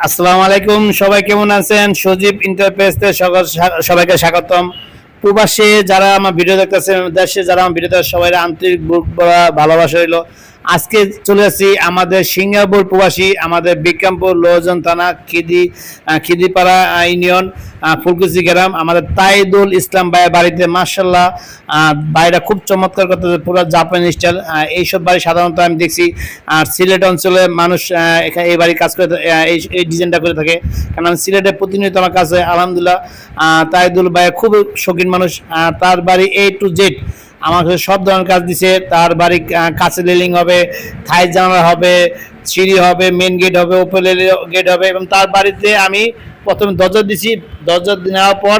আসসালামু আলাইকুম, সবাই কেমন আছেন? সজীব ইন্টারপ্রেসতে সবাইকে স্বাগতম। প্রবাসী যারা আমার ভিডিও দেখতেছেন, দেশে যারা আমার ভিডিও দেখেন, সবাই আন্তরিক ভালোবাসা রইল। আজকে চলে আসছি আমাদের সিঙ্গাপুর প্রবাসী, আমাদের বিক্রমপুর লোহজন থানা, খিদিপাড়া ইউনিয়ন, ফুলকুচি গ্রাম, আমাদের তাইদুল ইসলাম ভাইয়ের বাড়িতে। মার্শাল্লাহ, বাড়িটা খুব চমৎকার করতেছে, পুরো জাপানি স্টাইল। এইসব বাড়ি সাধারণত আমি দেখছি আর সিলেট অঞ্চলে মানুষ এখানে এই বাড়ি কাজ করে, এই ডিজাইনটা করে থাকে। কারণ আমি সিলেটে প্রতিনিয়ত আমার কাছে আলহামদুলিল্লাহ। তাইদুল ভাইয়ের খুব শৌখিন মানুষ, তার বাড়ি A to Z আমার কাছে সব ধরনের কাজ দিছে। তার বাড়ি কাছে রেলিং হবে, থাই জানালা হবে, সিঁড়ি হবে, মেন গেট হবে, ওপেন গেট হবে। এবং তার বাড়িতে আমি প্রথমে দরজা দিছি, দরজা নেওয়ার পর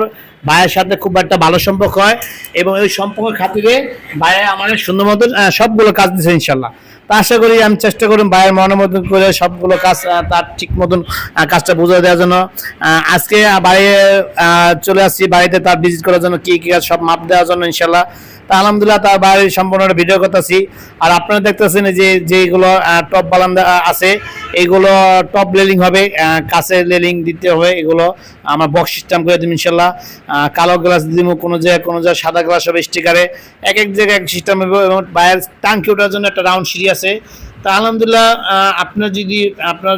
ভাইয়ের সাথে খুব একটা ভালো সম্পর্ক হয় এবং ওই সম্পর্ক খাতিরে ভাইয়া আমাদের সুন্দর মতন সবগুলো কাজ দিচ্ছে ইনশাল্লাহ। তা আশা করি আমি চেষ্টা করুন ভাইয়ের মনের মতন করে সবগুলো কাজ তার ঠিক মতন কাজটা বুঝে দেওয়ার জন্য। আজকে বাড়ি চলে আসছি বাড়িতে তার ভিজিট করার জন্য, কি কাজ সব মাপ দেওয়ার জন্য ইনশাল্লাহ। তা আলহামদুলিল্লাহ তার বাড়ির সম্পূর্ণ ভিডিও করতেছি। আর আপনারা দেখতেছেন যে যেগুলো টপ বারান্দা আছে, এইগুলো টপ রেলিং হবে, কাছে রেলিং দিতে হবে। এগুলো আমার বক্স সিস্টেম করে দিব ইনশাল্লাহ। কালো গ্লাস দিব, কোনো জায়গায় সাদা গ্লাস হবে স্টিকারে, এক জায়গায় এক সিস্টেম হবে। এবং বাইরের টাঙ্কি ওঠার জন্য একটা রাউন্ড সিঁড়ি আছে। তা আলহামদুলিল্লাহ, আপনার যদি আপনার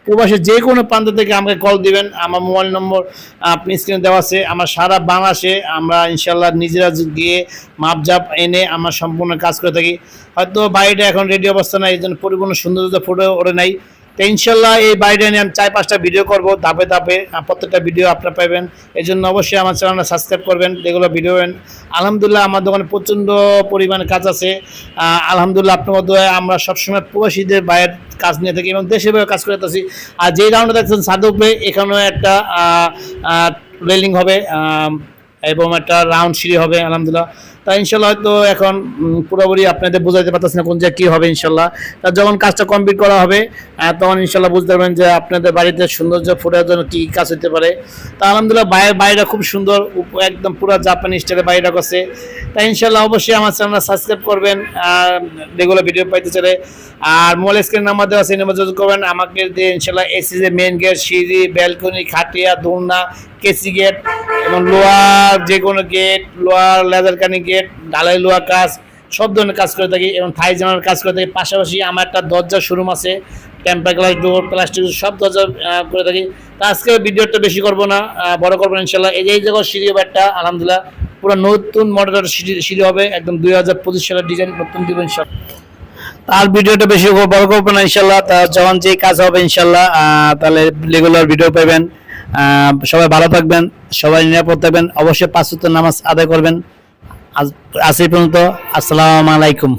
প্রবাসের যে কোনো প্রান্ত থেকে আমাকে কল দিবেন, আমার মোবাইল নম্বর আপনি স্ক্রিনে দেওয়া আছে। আমার সারা বাংলাদেশে আমরা ইনশাল্লাহ নিজেরা গিয়ে মাপজাপ এনে আমরা সম্পূর্ণ কাজ করে থাকি। হয়তো বাড়িটা এখন রেডি অবস্থা নাই, এই জন্য পরিপূর্ণ সৌন্দর্য ফুটে ওঠে নাই। তো ইনশাল্লাহ এই বাড়িটা নিয়ে আমি 4-5টা ভিডিও করবো ধাপে ধাপে, প্রত্যেকটা ভিডিও আপনারা পাবেন। এই জন্য অবশ্যই আমার চ্যানেলটা সাবস্ক্রাইব করবেন, যেগুলো ভিডিও পাবেন। আলহামদুলিল্লাহ আমার দোকানে প্রচণ্ড পরিমাণে কাজ আছে। আলহামদুলিল্লাহ আপনার মধ্যে আমরা সবসময় প্রবাসীদের বাইরের কাজ নিয়ে থাকি এবং দেশের বাইরে কাজ করে থাকি। আর যেই রাউন্ডে দেখছেন ছাদ উপরে, এখানেও একটা রেলিং হবে এবং একটা রাউন্ড সিঁড়ি হবে আলহামদুলিল্লাহ। তা ইনশাল্লাহ হয়তো এখন পুরোপুরি আপনাদের বোঝাতে পারতেছি না কোন জায়গায় কী হবে ইনশাল্লাহ। তা যখন কাজটা কমপ্লিট করা হবে তখন ইনশাল্লাহ বুঝতে পারবেন যে আপনাদের বাড়িতে সৌন্দর্য ফোটার জন্য কী কাজ হতে পারে। তা আলহামদুলিল্লাহ বাড়িটা খুব সুন্দর, একদম পুরো জাপানি স্টাইলে বাড়িটা করছে। তাই ইনশাল্লাহ অবশ্যই আমার চ্যানেলটা সাবস্ক্রাইব করবেন রেগুলার ভিডিও পাইতে চলে। আর মোবাইল স্ক্রিন নাম্বার দেওয়া আছে, নাম্বার যোগাযোগ করবেন আমাকে দিয়ে ইনশাল্লাহ। এসি যে মেন গেট, সিঁড়ি, ব্যালকনি, খাটিয়া, দোলনা, কেসি গেট এবং লোহার যে কোনো গেট, লোহার লেজারকানি গেট, ঢালাই লোহা কাজ, সব ধরনের কাজ করে থাকি এবং থাই জানার কাজ করে থাকি। পাশাপাশি আমার একটা দরজা শোরুম আছে, টেম্পার গ্লাস, ডোর, প্লাস্টিক, সব দরজা করে থাকি। তা আজকে ভিডিওটা বেশি করবো না, বড় করবো না ইনশাল্লাহ। এই জায়গায় সিঁড়ি হবে একটা আলহামদুলিল্লাহ, পুরো নতুন মডেলের সিঁড়ি হবে, একদম 2025 সালের ডিজাইন নতুন দিব ইনশাল্লাহ। আর ভিডিওটা বেশি বড় করবো না ইনশাল্লাহ। তা যখন যে কাজ হবে ইনশাল্লাহ তাহলে রেগুলার ভিডিও পাবেন। সবাই ভালো থাকবেন, সবাই নিরাপদ থাকবেন, অবশ্যই 5 ওয়াক্ত নামাজ আদায় করবেন। আজ এই পর্যন্ত, আসসালামু আলাইকুম।